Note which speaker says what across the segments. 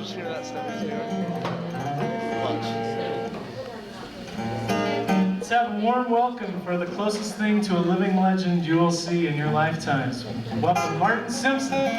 Speaker 1: just hear that stuff too.
Speaker 2: Let's have a warm welcome for the closest thing to a living legend you will see in your lifetimes. Welcome, Martin Simpson.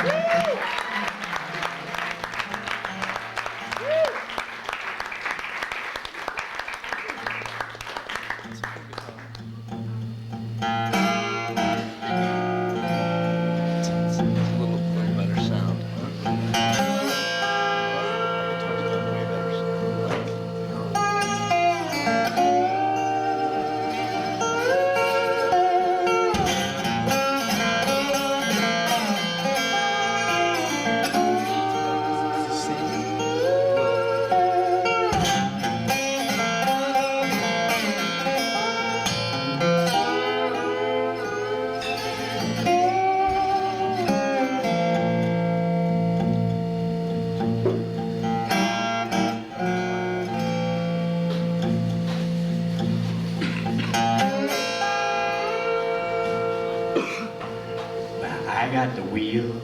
Speaker 3: I got the wheels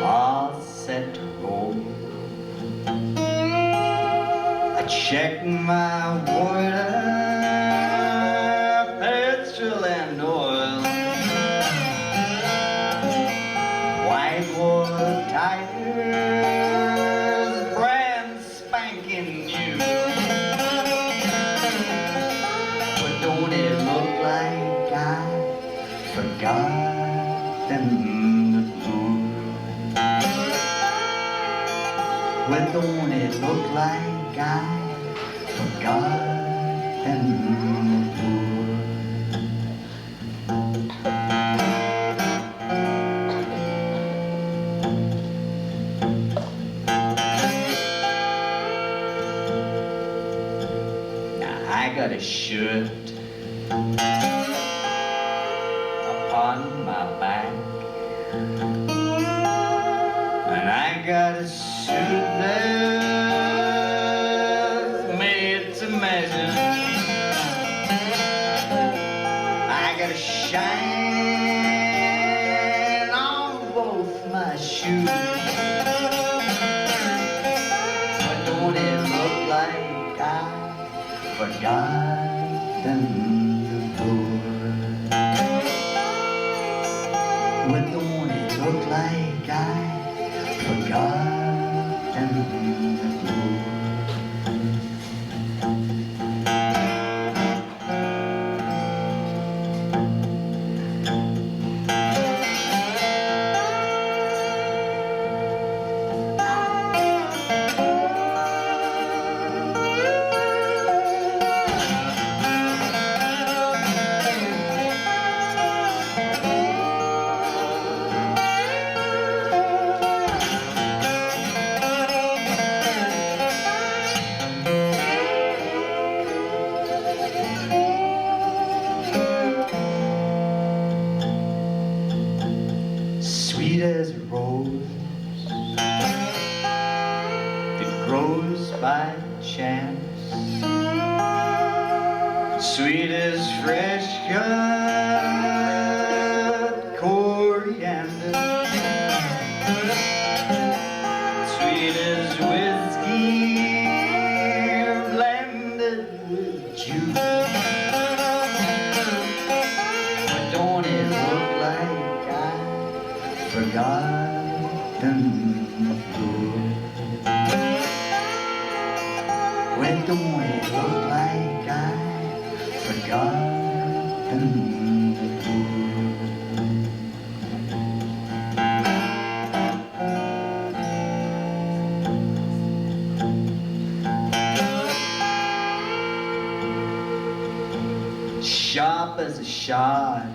Speaker 3: all set to roll. I checked my water, petrol and oil. White water tires, brand spanking new. But don't it look like I forgotten the blue? Well, don't it look like I forgotten the blue? Now I got a shirt on my back, and I got a suit that's made to measure. I got a shine on both my shoes. But don't it look like I forgotten the door? Well, don't it look like I forgotten the door? Sweet as a rose that grows by chance, sweet as fresh cut coriander, sweet as whiskey blended with juice. But don't it look like I forgotten the door? Well, don't it look like I forgotten the door? Sharp as a shard,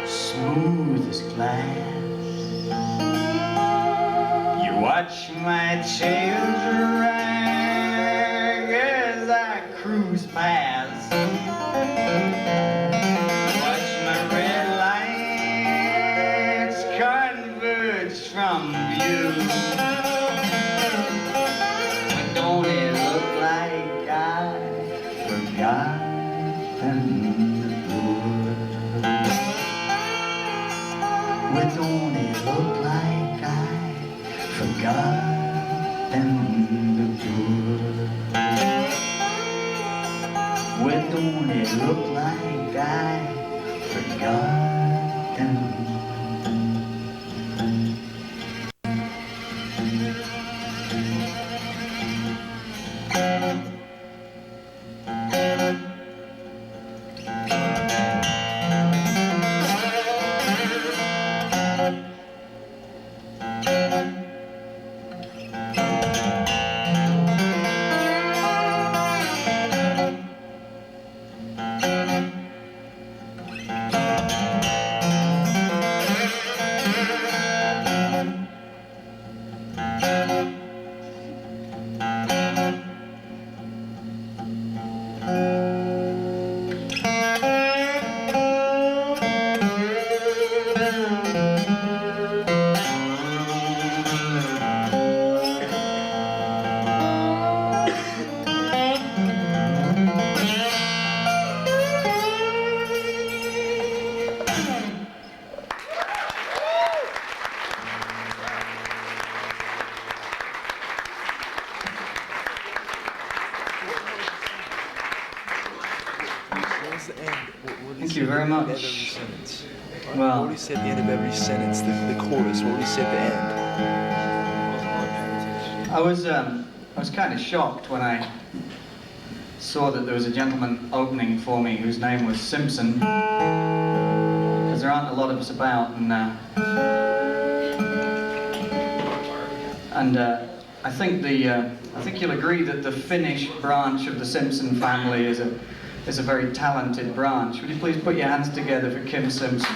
Speaker 3: smooth as glass. You watch my tail drag as I cruise past. Watch my red lights converge from view. But don't it look like I forgotten the door? Well, don't it look What don't it look like I forgot them?
Speaker 1: Thank you very much. Well, what do you say at the end of every sentence? The chorus. What do you say at the end?
Speaker 4: I was kind of shocked when I saw that there was a gentleman opening for me whose name was Simpson, because there aren't a lot of us about, and I think you'll agree that the Finnish branch of the Simpson family is a very talented branch. Would you please put your hands together for Kim Simpson?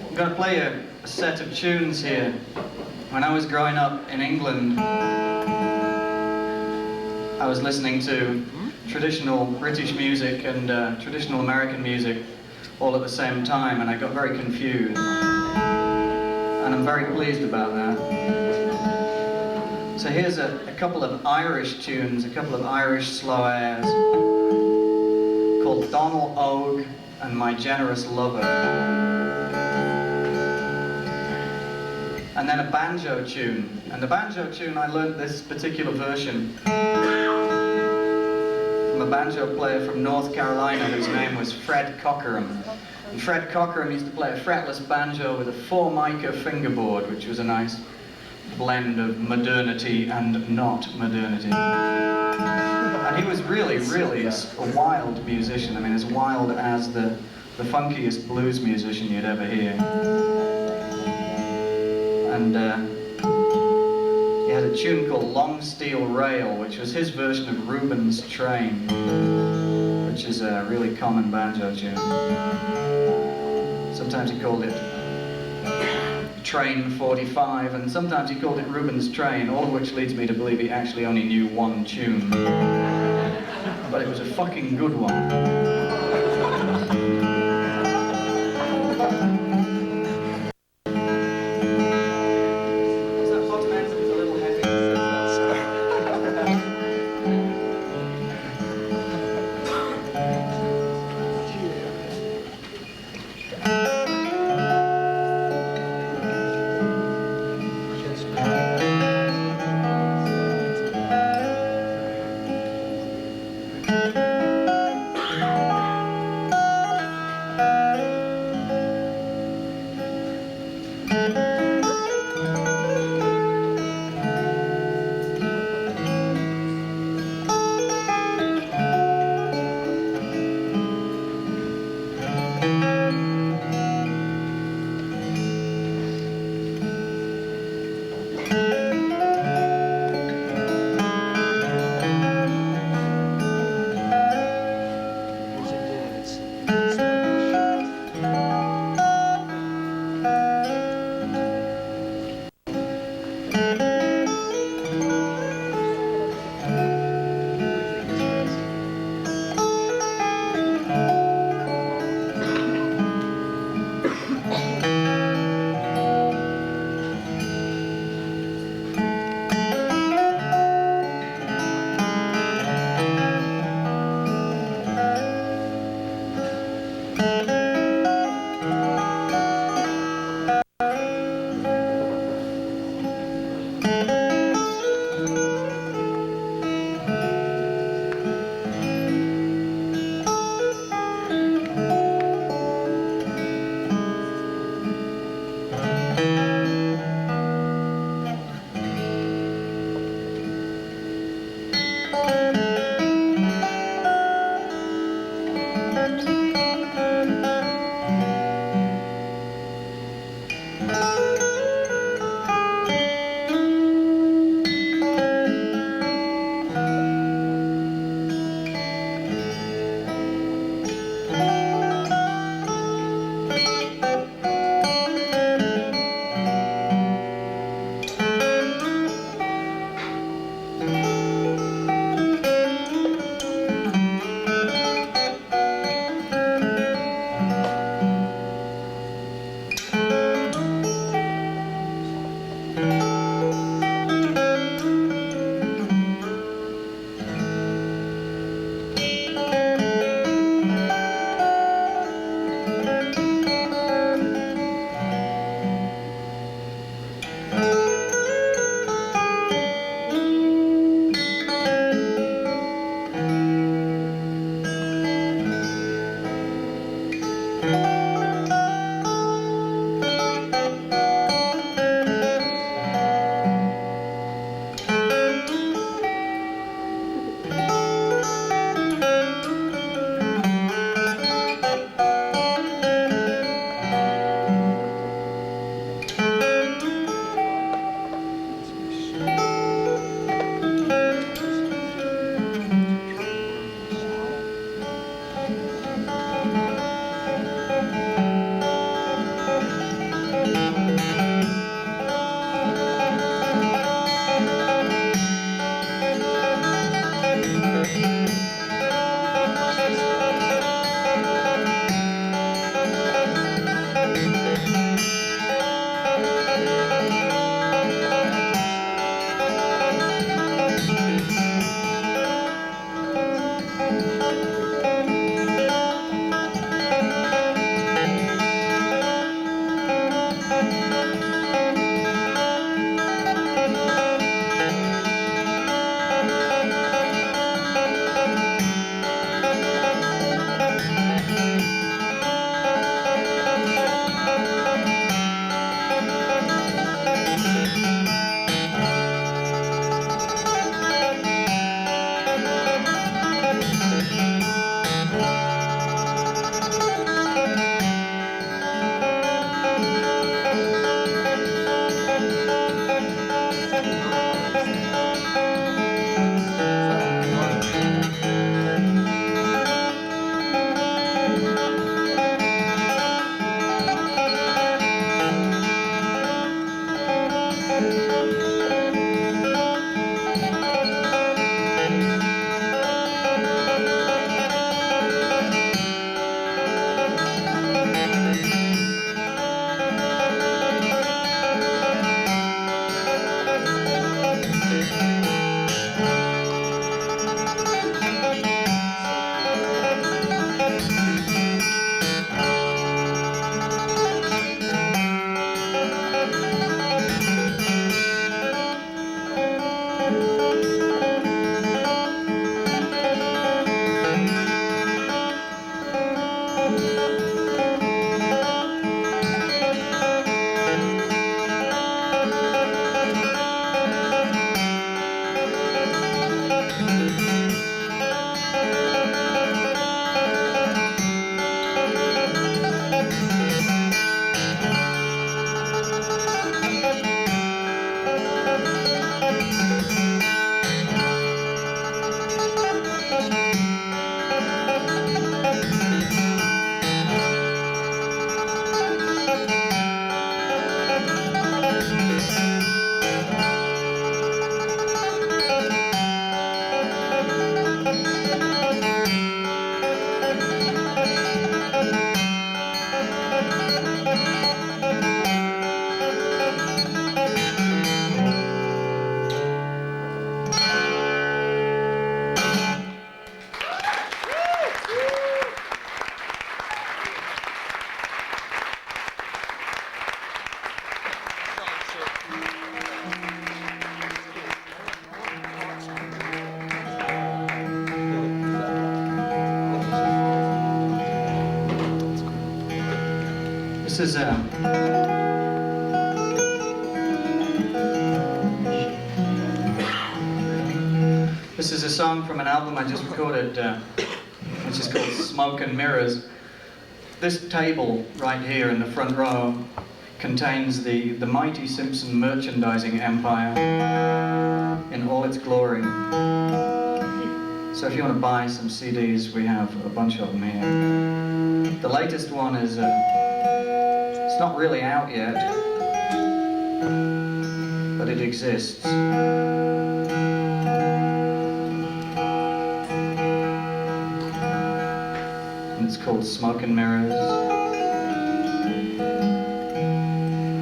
Speaker 4: I'm going to play a set of tunes here. When I was growing up in England, I was listening to traditional British music and traditional American music all at the same time, and I got very confused. And I'm very pleased about that. So here's a couple of Irish tunes, a couple of Irish slow airs called Donal Óg and My Generous Lover. And then a banjo tune. And the banjo tune, I learned this particular version a banjo player from North Carolina whose name was Fred Cockerham. And Fred Cockerham used to play a fretless banjo with a Formica fingerboard, which was a nice blend of modernity and not modernity. And he was really a wild musician. I mean, as wild as the funkiest blues musician you'd ever hear. And he had a tune called Long Steel Rail, which was his version of Rubens' Train, which is a really common banjo tune. Sometimes he called it Train 45, and sometimes he called it Rubens' Train, all of which leads me to believe he actually only knew one tune. But it was a fucking good one. This is a song from an album I just recorded, which is called Smoke and Mirrors. This table right here in the front row contains the mighty Simpson merchandising empire in all its glory. So if you want to buy some CDs, we have a bunch of them here. The latest one is it's not really out yet, but it exists. And it's called Smoke and Mirrors.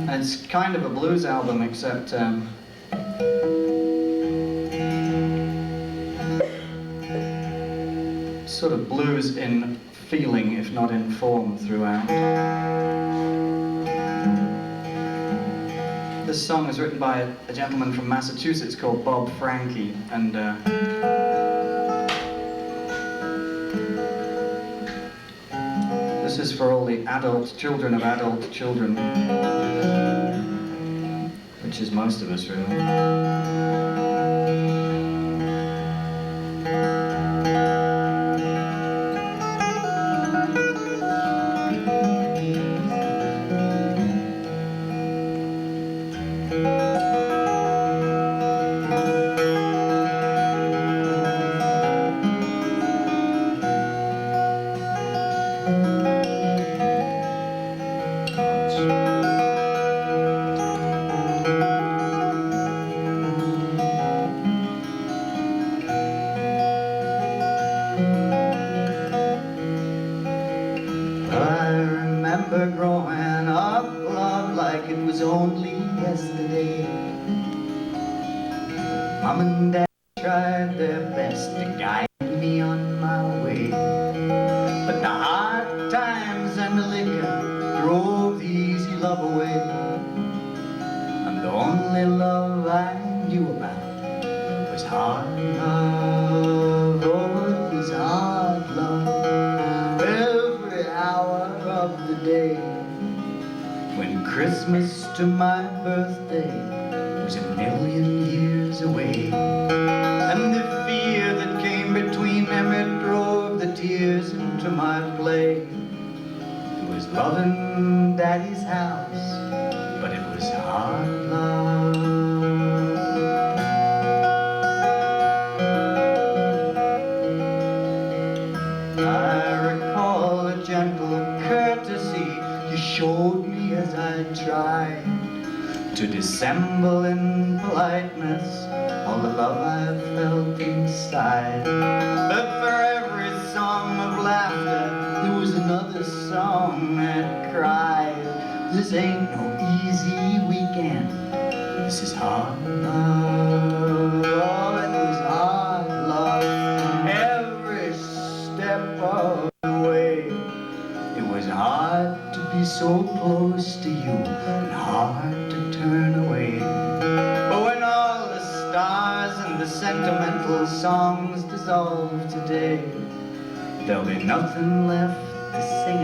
Speaker 4: And it's kind of a blues album, except sort of blues in feeling, if not in form, throughout. This song is written by a gentleman from Massachusetts called Bob Franke, and this is for all the adult children of adult children, which is most of us, really. Growing up, love, like it was only yesterday. Mom and Dad tried their best to guide me on my way, but the hard times and the liquor drove the easy love away. And the only love I knew about was hard love. Oh, it was hard love every hour of the day. When Christmas to my birthday was a million years away, and the fear that came between them, it drove the tears into my play. It was loving Daddy's house, but it was hard love. I recall a gentle courtesy you showed me as I tried to dissemble in politeness all the love I felt inside. But for every song of laughter, there was another song that cried, this ain't no easy weekend, this is hard love. Oh, it was hard love every step of the way. It was hard to be so close to you and hard to turn away. But when all the stars and the sentimental songs dissolve today, there'll be nothing left to sing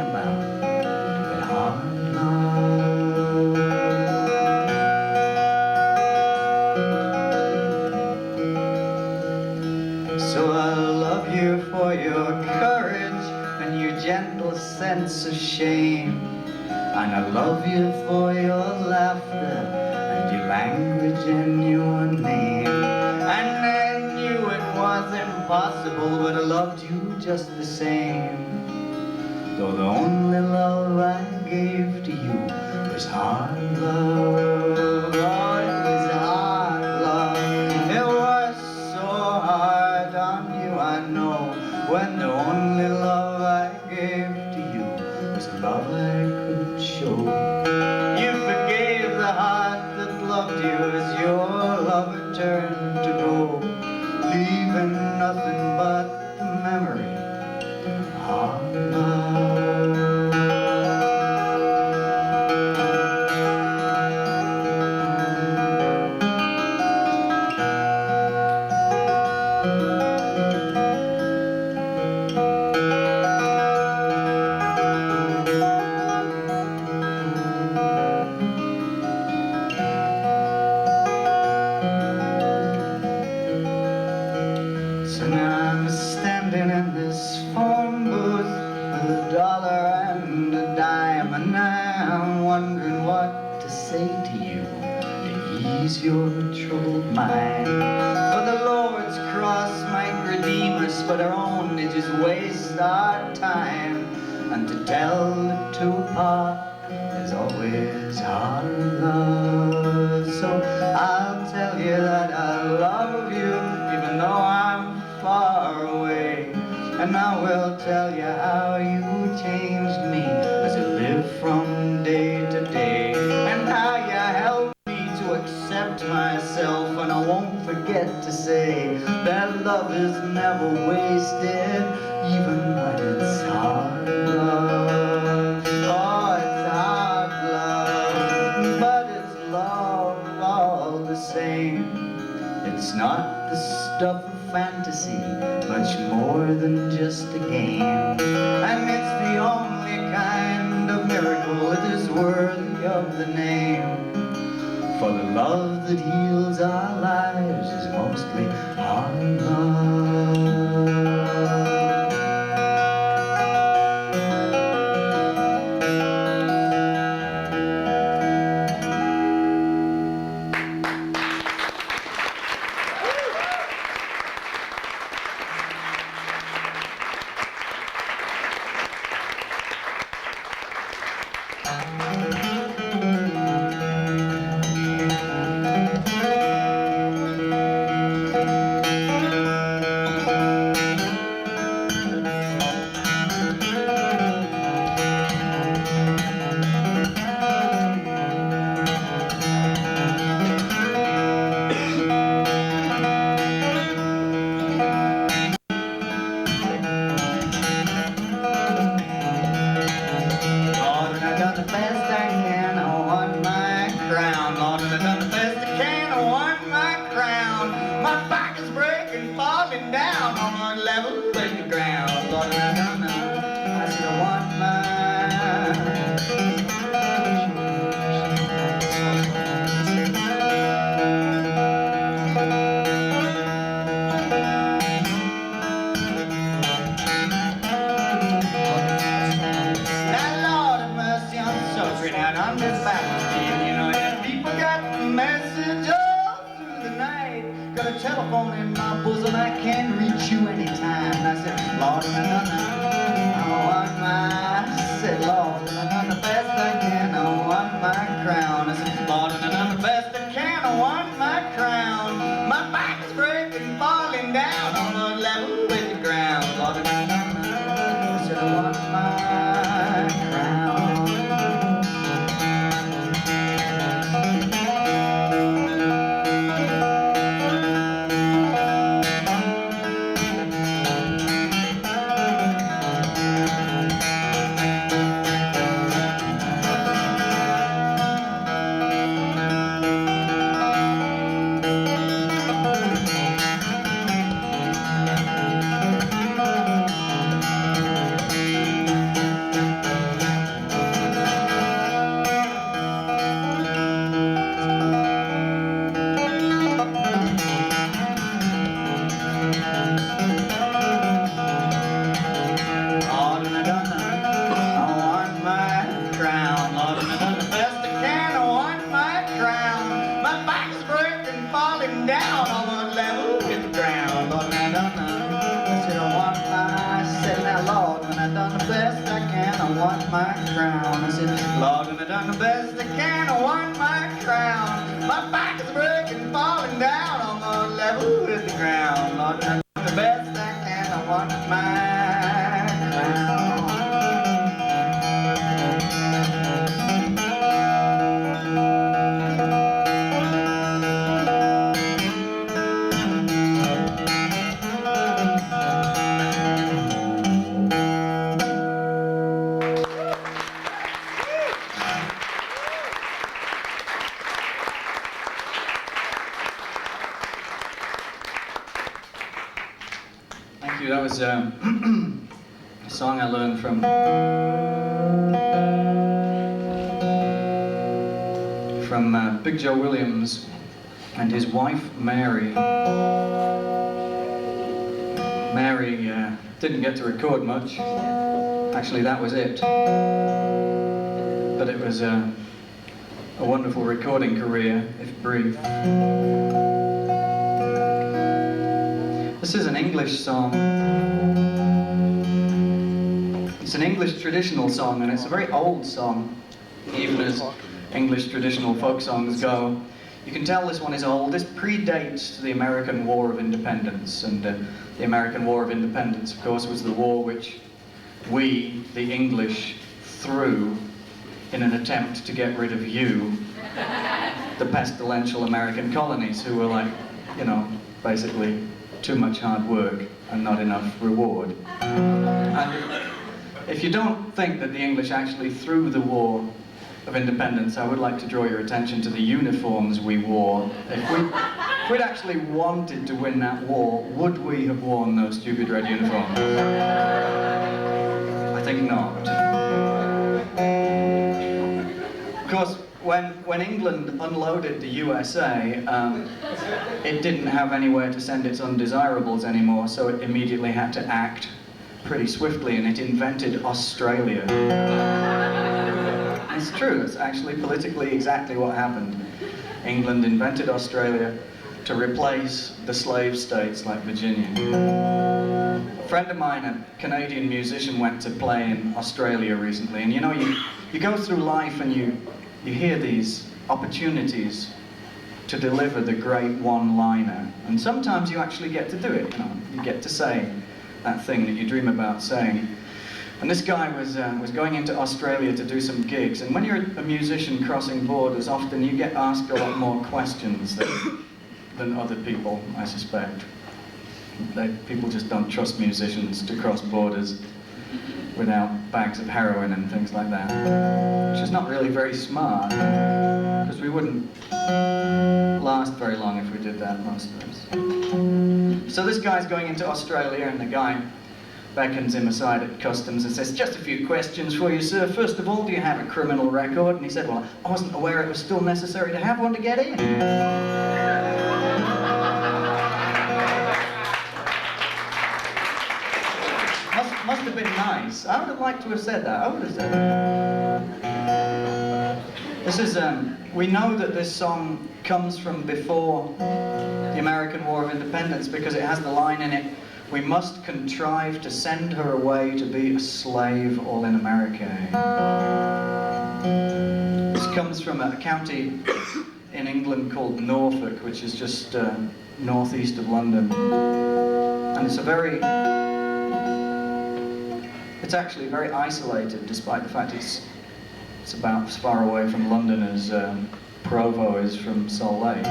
Speaker 3: it's a shame. And I love you for your laughter and your language and your name. And I knew it was impossible, but I loved you just the same. Though the only love I gave to you was hard love. Oh, it was hard love. It was so hard on you, I know, when the only love I gave to you was love I couldn't show. You forgave the heart that loved you as your lover turned to go, leaving nothing but memory. Hard love. So now I'm standing in this phone booth with $1 and a dime, and I'm wondering what to say to you to ease your troubled mind. For the Lord's cross might redeem us, but our own it just wastes our time. And to tell the two apart is always hard love. So I'll tell you that I love you, even though I'm far away. And I will tell you how you changed me as I live from day to day, and how you helped me to accept myself. And I won't forget to say that love is never wasted, even when it's hard love. Oh, it's hard love, but it's love all the same. It's not the stuff of fantasy, much more than just a game. And it's the only kind of miracle that is worthy of the name. For the love that heals our lives is mostly hard love. Telephone in my bosom, I can reach you anytime. I said, Lord, I want my, I said, Lord, I done the best I can, I want my crown. I said, Lord, I done the best I can, I want my crown. My back is breaking, falling down on the level with the ground. Lord, I said, I want my crown. crown. I said, Lord, and I done the best I can, I won my crown. My back is breaking, falling down on the level with the ground. Lord, and I done the best I can, I won my crown. Thank you. That was a song I learned from Big Joe Williams and his wife Mary. Mary didn't get to record much. Actually, that was it. But it was a wonderful recording career, if brief. This is an English song. It's an English traditional song, and it's a very old song, even as English traditional folk songs go. You can tell this one is old. This predates the American War of Independence, and the American War of Independence, of course, was the war which we, the English, threw in an attempt to get rid of you, the pestilential American colonies, who were like, you know, basically too much hard work and not enough reward. And if you don't think that the English actually threw the War of Independence, I would like to draw your attention to the uniforms we wore. If we'd actually wanted to win that war, would we have worn those stupid red uniforms? I think not. Of course, when England unloaded the USA, it didn't have anywhere to send its undesirables anymore, so it immediately had to act pretty swiftly, and it invented Australia. It's true, it's actually politically exactly what happened. England invented Australia to replace the slave states like Virginia. A friend of mine, a Canadian musician, went to play in Australia recently, and you know, you go through life and you hear these opportunities to deliver the great one-liner, and sometimes you actually get to do it, you know, you get to say that thing that you dream about saying. And this guy was going into Australia to do some gigs, and when you're a musician crossing borders, often you get asked a lot more questions than other people, I suspect. People just don't trust musicians to cross borders without bags of heroin and things like that, which is not really very smart, because we wouldn't last very long if we did that, most of us. So this guy's going into Australia, and the guy beckons him aside at customs and says, "Just a few questions for you, sir. First of all, do you have a criminal record?" And he said, "Well, I wasn't aware it was still necessary to have one to get in." Must have been nice. I would have liked to have said that. I would have said that. This is, we know that this song comes from before the American War of Independence because it has the line in it, "We must contrive to send her away to be a slave all in America." This comes from a county in England called Norfolk, which is just northeast of London. And it's actually very isolated, despite the fact it's about as far away from London as Provo is from Salt Lake.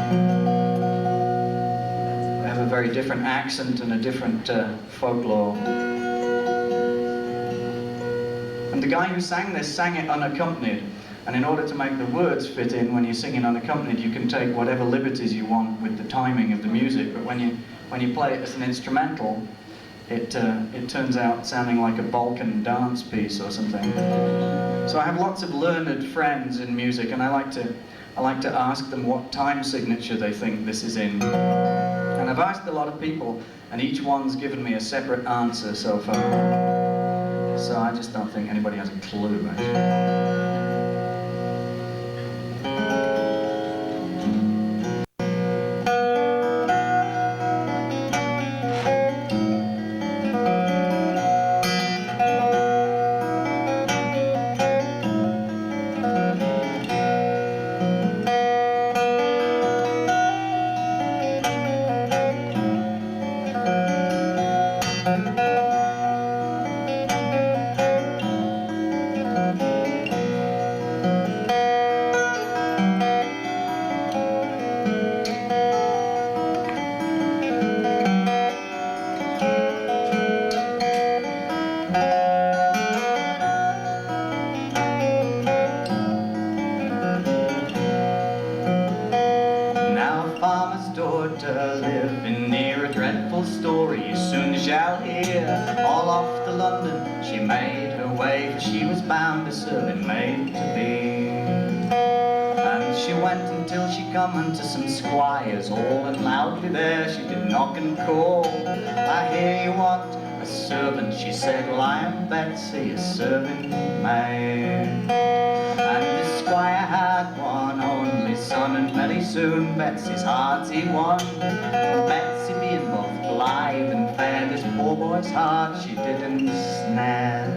Speaker 3: They have a very different accent and a different folklore. And the guy who sang this sang it unaccompanied. And in order to make the words fit in, when you're singing unaccompanied, you can take whatever liberties you want with the timing of the music. But when you play it as an instrumental, it turns out sounding like a Balkan dance piece or something. So I have lots of learned friends in music, and I like to ask them what time signature they think this is in. And I've asked a lot of people, and each one's given me a separate answer so far. So I just don't think anybody has a clue, actually. wonderful story you soon shall hear. All off to London she made her way, for she was bound a serving maid to be. And she went until she come unto some squires all, and loudly there she did knock and call. I hear you want a servant, she said. Well, I am Betsy, a serving maid. And the squire had one only son, and very soon Betsy's heart he won. And Betsy being both blithe and fair, this poor boy's heart she didn't snare.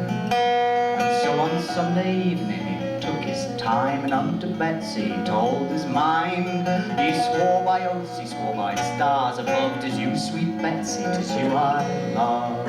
Speaker 3: And so on Sunday evening he took his time, and unto Betsy he told his mind. He swore by oaths, he swore by stars above, 'tis you, sweet Betsy, 'tis you I love.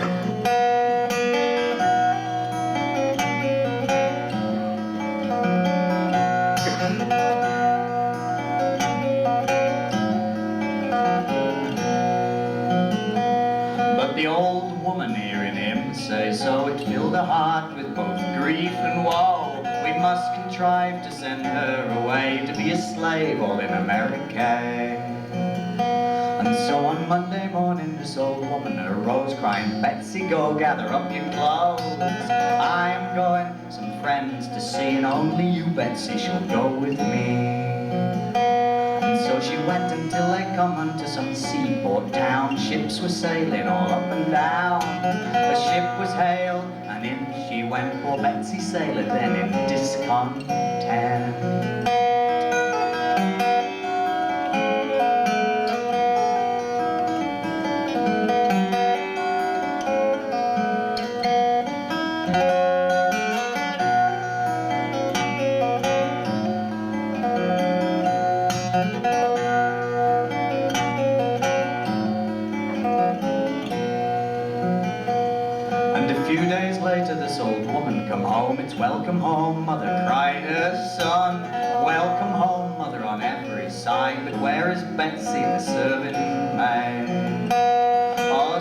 Speaker 3: But the old woman hearing him say so, it filled her heart with both grief and woe. We must contrive to send her away to be a slave all in America. And so on Monday morning this old woman arose, crying, Betsy, go gather up your clothes. I am going some friends to see, and only you, Betsy, shall go with me. And so she went until they come unto some seaport town. Ships were sailing all up and down. A ship was hailed, and in she went. Poor Betsy sailor then in discontent. This old woman come home, it's welcome home, mother, cried her son. Welcome home, mother, on every side, but where is Betsy, the serving maid? Oh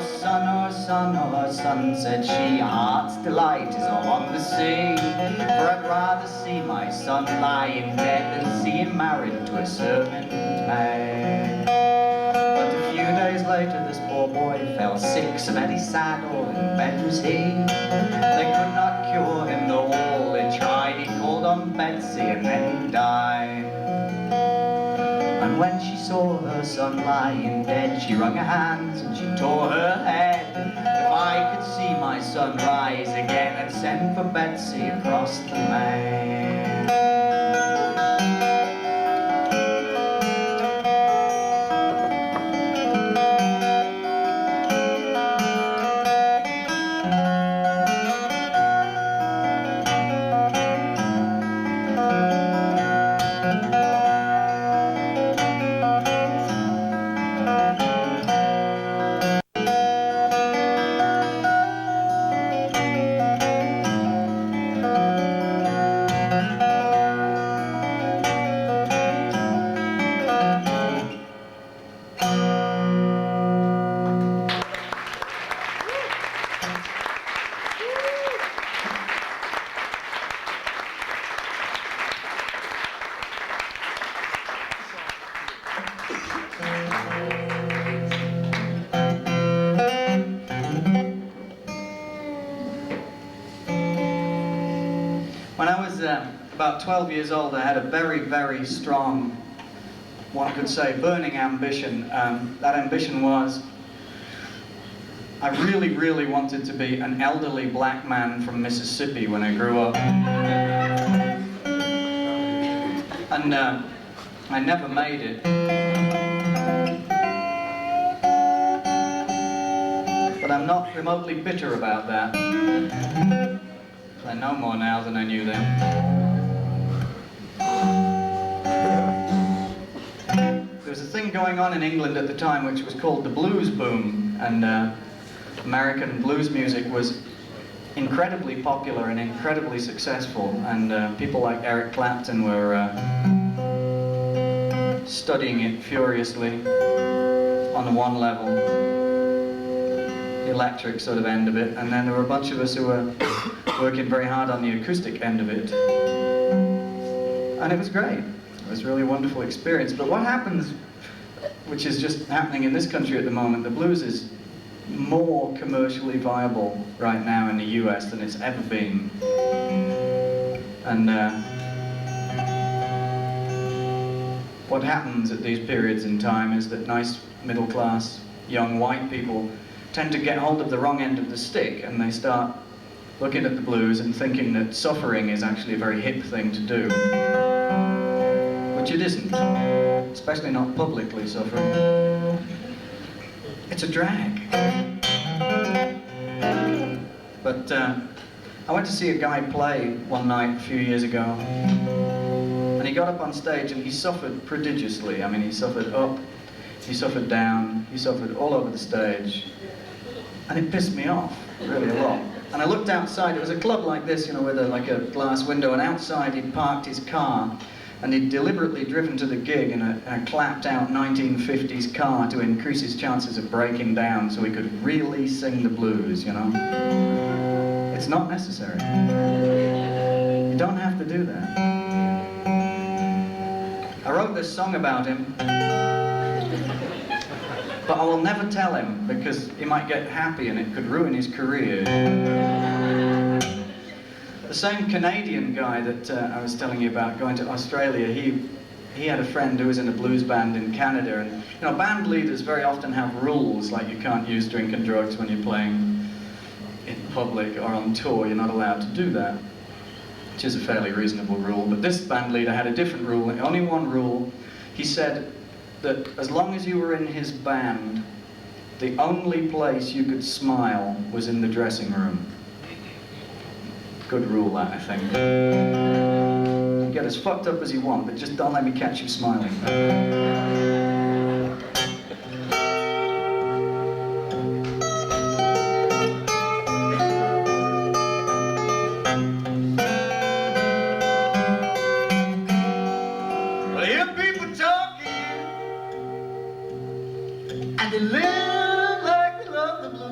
Speaker 3: son, said she, your heart's delight is all on the sea. For I'd rather see my son lying dead than see him married to a servant maid. But a few days later this poor boy fell sick, so very sad, all in bed was he. They could not cure him, though all they tried. He called on Betsy and then he died. And when she saw her son lying dead, she wrung her hands and she tore her head. If I could see my son rise again, I'd send for Betsy across the main. When I was about 12 years old, I had a very, very strong, one could say, burning ambition. That ambition was, I really, really wanted to be an elderly black man from Mississippi when I grew up. And I never made it. But I'm not remotely bitter about that. I know more now than I knew then. There was a thing going on in England at the time which was called the blues boom, and American blues music was incredibly popular and incredibly successful, and people like Eric Clapton were studying it furiously on the one level, the electric sort of end of it, and then there were a bunch of us who were working very hard on the acoustic end of it. And it was great. It was really a wonderful experience. But what happens, which is just happening in this country at the moment, the blues is
Speaker 4: more commercially viable right now in the US than it's ever been. And what happens at these periods in time is that nice middle-class young white people tend to get hold of the wrong end of the stick, and they start looking at the blues and thinking that suffering is actually a very hip thing to do, which it isn't, especially not publicly suffering. It's a drag. But I went to see a guy play one night a few years ago, and he got up on stage and he suffered prodigiously. I mean, he suffered up, he suffered down, he suffered all over the stage, and it pissed me off really a lot. And I looked outside. It was a club like this, you know, with like a glass window, and outside he'd parked his car, and he'd deliberately driven to the gig in a clapped out 1950s car to increase his chances of breaking down so he could really sing the blues, you know. It's not necessary. You don't have to do that. I wrote this song about him, but I will never tell him because he might get happy and it could ruin his career. The same Canadian guy that I was telling you about going to Australia, he had a friend who was in a blues band in Canada, and you know, band leaders very often have rules, like you can't use drink and drugs when you're playing in public or on tour. You're not allowed to do that, which is a fairly reasonable rule. But this band leader had a different rule, only one rule. He said that as long as you were in his band, the only place you could smile was in the dressing room. Good rule, that, I think. You can get as fucked up as you want, but just don't let me catch you smiling. Well, I hear people talking, and they live like they love the blues.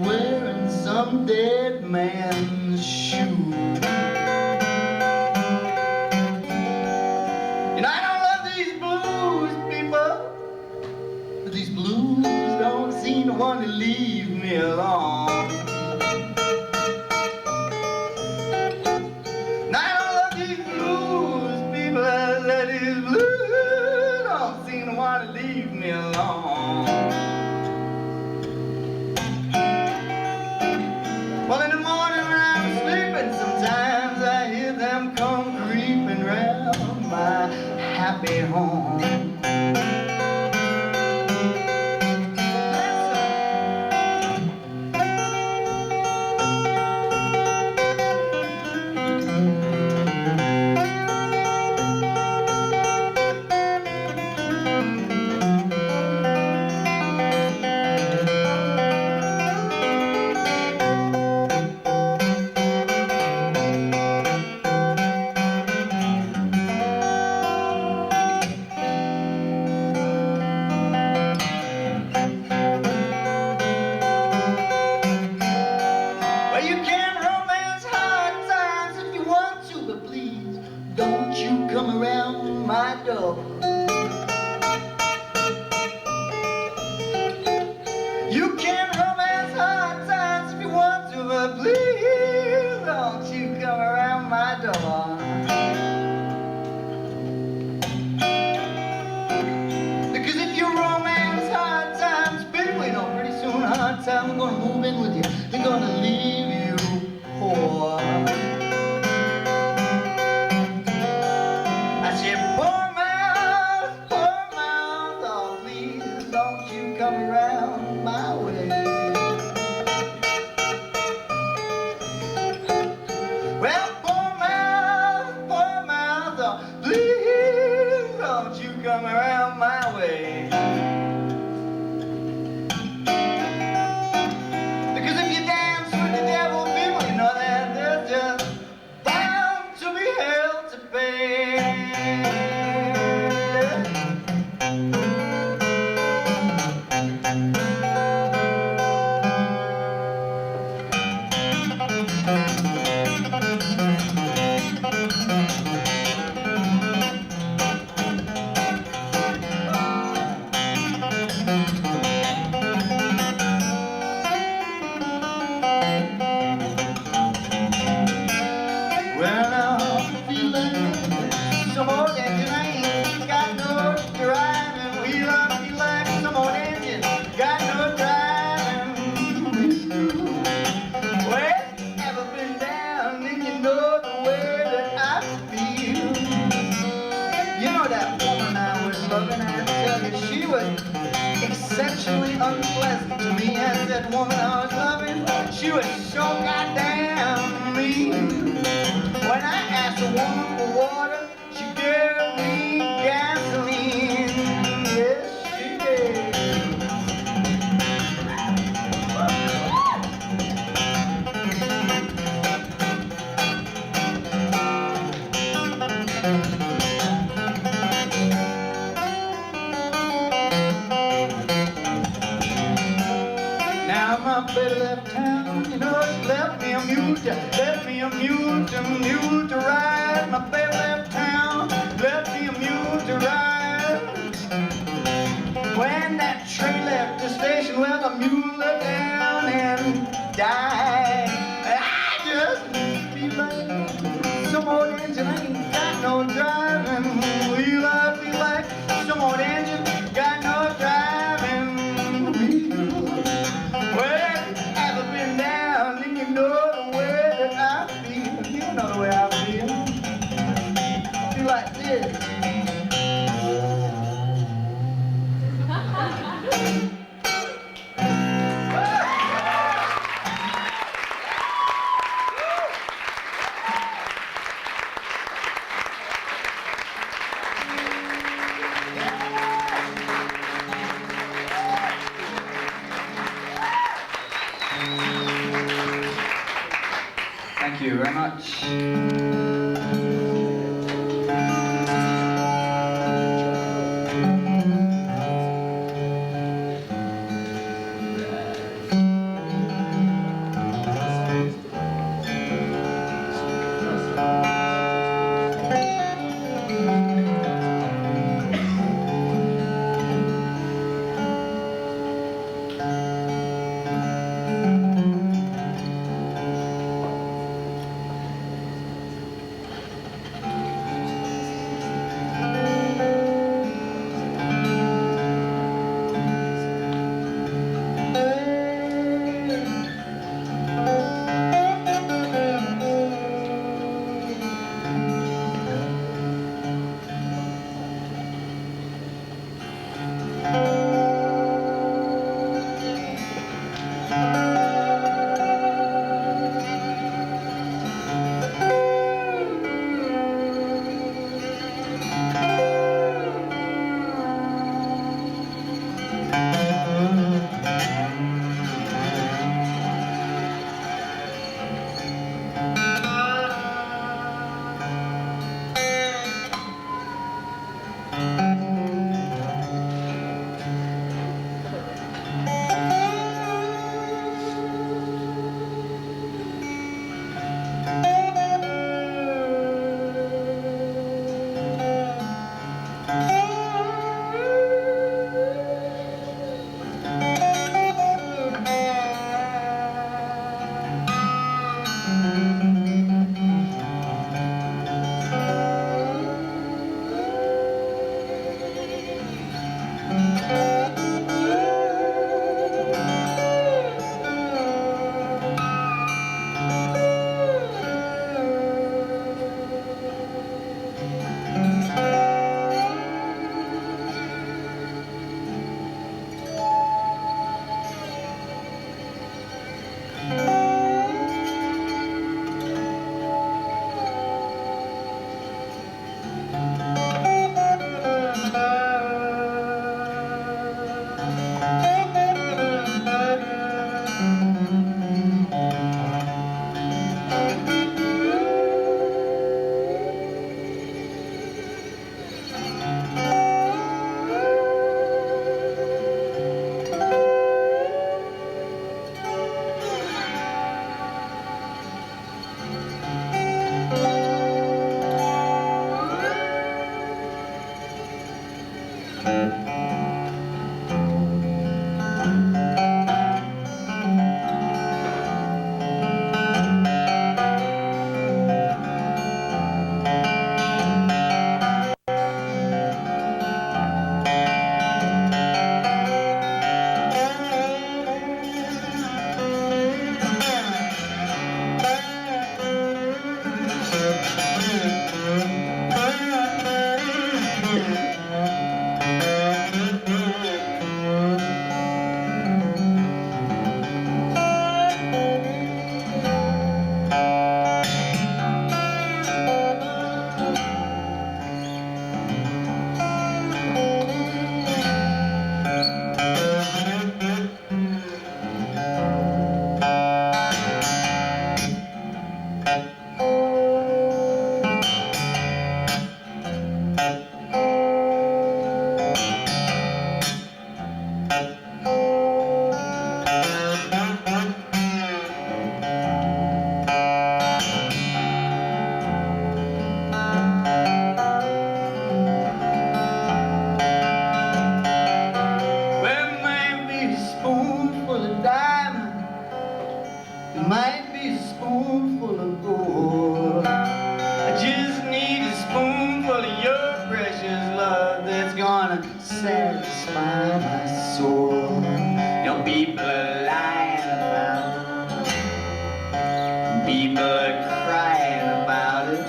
Speaker 4: Wearing some dead man's shoe. And I don't love these blues people, but these blues don't seem to want to leave me alone. And I don't love these blues people, that these blues don't seem to want to leave me alone. Well, in the morning when I'm sleeping, sometimes I hear them come creeping round my happy home. Come around my door. You can romance hard times if you want to, but please don't you come around my door. Because if you romance hard times, people, you know, pretty soon hard times are gonna move in with you. They're gonna leave you poor. Come around my way. Well, poor mouth, oh, please don't you come around my way. Because if you dance with the devil
Speaker 3: pleasant to me as that woman I was loving. She was so goddamn mean. When I asked a woman for water, she gave me gasoline. Yes, she did. Now my baby left town, you know she left me a mule to ride. My baby left town, left me a mule to ride. When that train left the station, well the mule let down and died. I just feel like some old engine ain't got no driving wheel. I feel like some old engine got no driving wheel. Well, have you been down and you know the way that I feel? You know the way I feel. I feel like this.
Speaker 4: Thank you very much.
Speaker 3: might be a spoonful of gold. I just need a spoonful of your precious love that's gonna satisfy my soul. You know, people are lying about it, people are crying about it,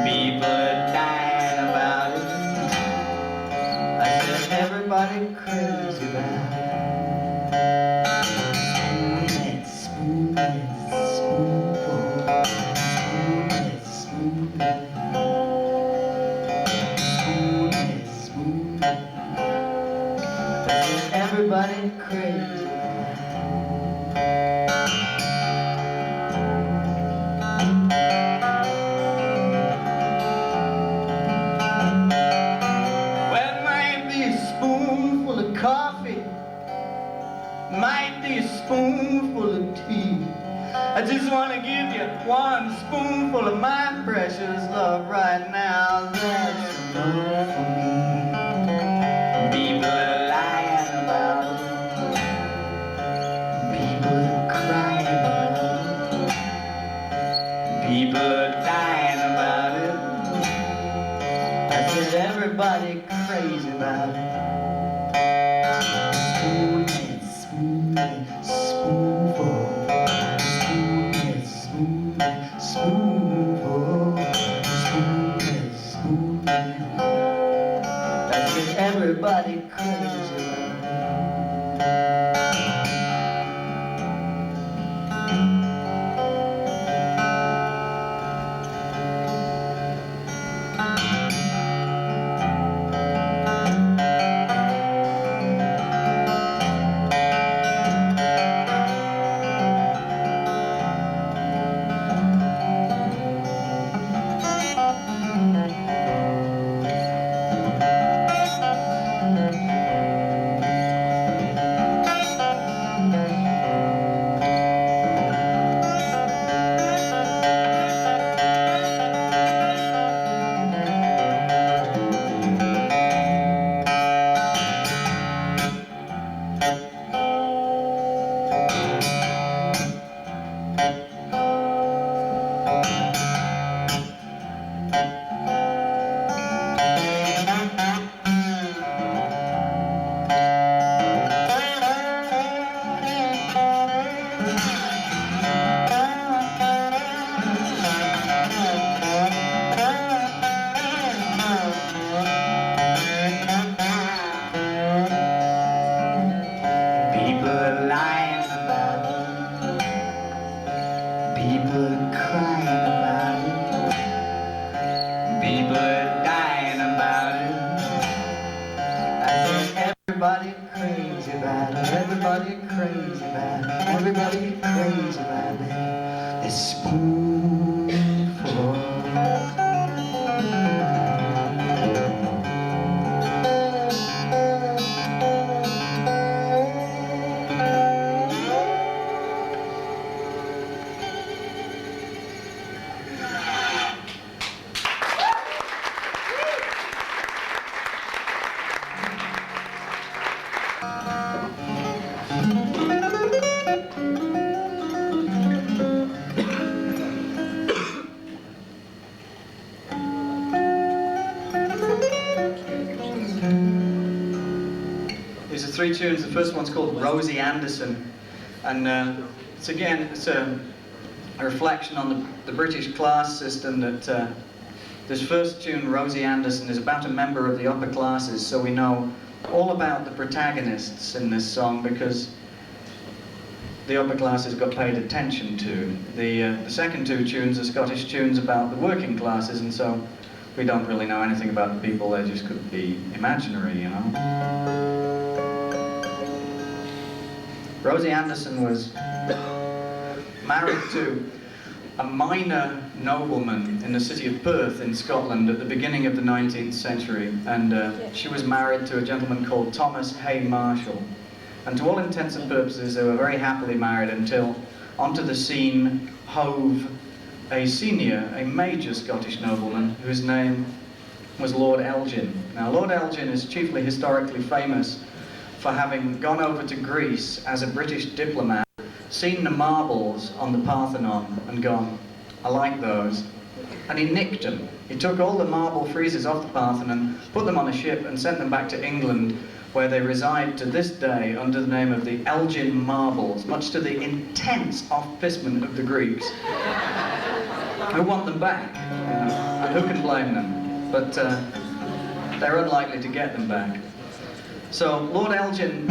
Speaker 3: people are dying about it. I said everybody crazy about it. Everybody crazy. Well, it might be a spoonful of coffee, might be a spoonful of tea. I just want to give you one spoonful of my precious love right now. That's enough for me. People are lying about it, people are crying about it, people are dying about it. I said everybody crazy about it. Spoonful, spoonful, spoonful. I said everybody crazy about it. Everybody crazy about it. Everybody crazy about it. Everybody crazy about it. This spoonful. These are three tunes. The first one's called Rosie Anderson, and it's a reflection on the British class system. That this first tune, Rosie Anderson, is about a member of the upper classes, so we know all about the protagonists in this song because the upper classes got paid attention to. The second two tunes are Scottish tunes about the working classes, and so we don't really know anything about the people. They just could be imaginary, you know. Rosie Anderson was married to a minor nobleman in the city of Perth in Scotland at the beginning of the 19th century, and she was married to a gentleman called Thomas Hay Marshall. And to all intents and purposes, they were very happily married until onto the scene hove a senior, a major Scottish nobleman whose name was Lord Elgin. Now, Lord Elgin is chiefly historically famous for having gone over to Greece as a British diplomat
Speaker 4: seen the marbles on the Parthenon and gone, I like those. And he nicked them. He took all the marble friezes off the Parthenon, put them on a ship and sent them back to England, where they reside to this day under the name of the Elgin Marbles, much to the intense off-pissment of the Greeks, who want them back, you know, and who can blame them? But they're unlikely to get them back. So Lord Elgin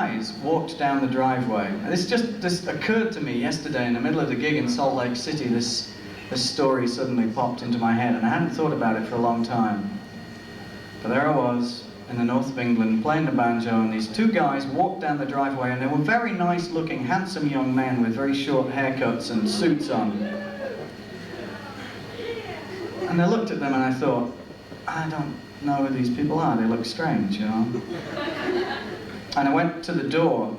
Speaker 4: guys walked down the driveway. And this occurred to me yesterday in the middle of the gig in Salt Lake City. This story suddenly popped into my head, and I hadn't thought about it for a long time. But there I was in the north of England playing the banjo, and these two guys walked down the driveway, and they were very nice looking, handsome young men with very short haircuts and suits on. And I looked at them and I thought, I don't know who these people are, they look strange, you know. And I went to the door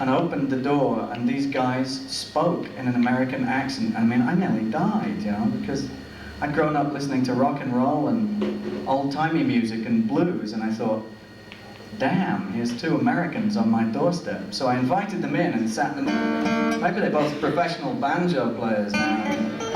Speaker 4: and opened the door, and these guys spoke in an American accent. I mean, I nearly died, you know, because I'd grown up listening to rock and roll and old-timey music and blues, and I thought, damn, here's two Americans on my doorstep. So I invited them in and sat them. Maybe they're both professional banjo players now.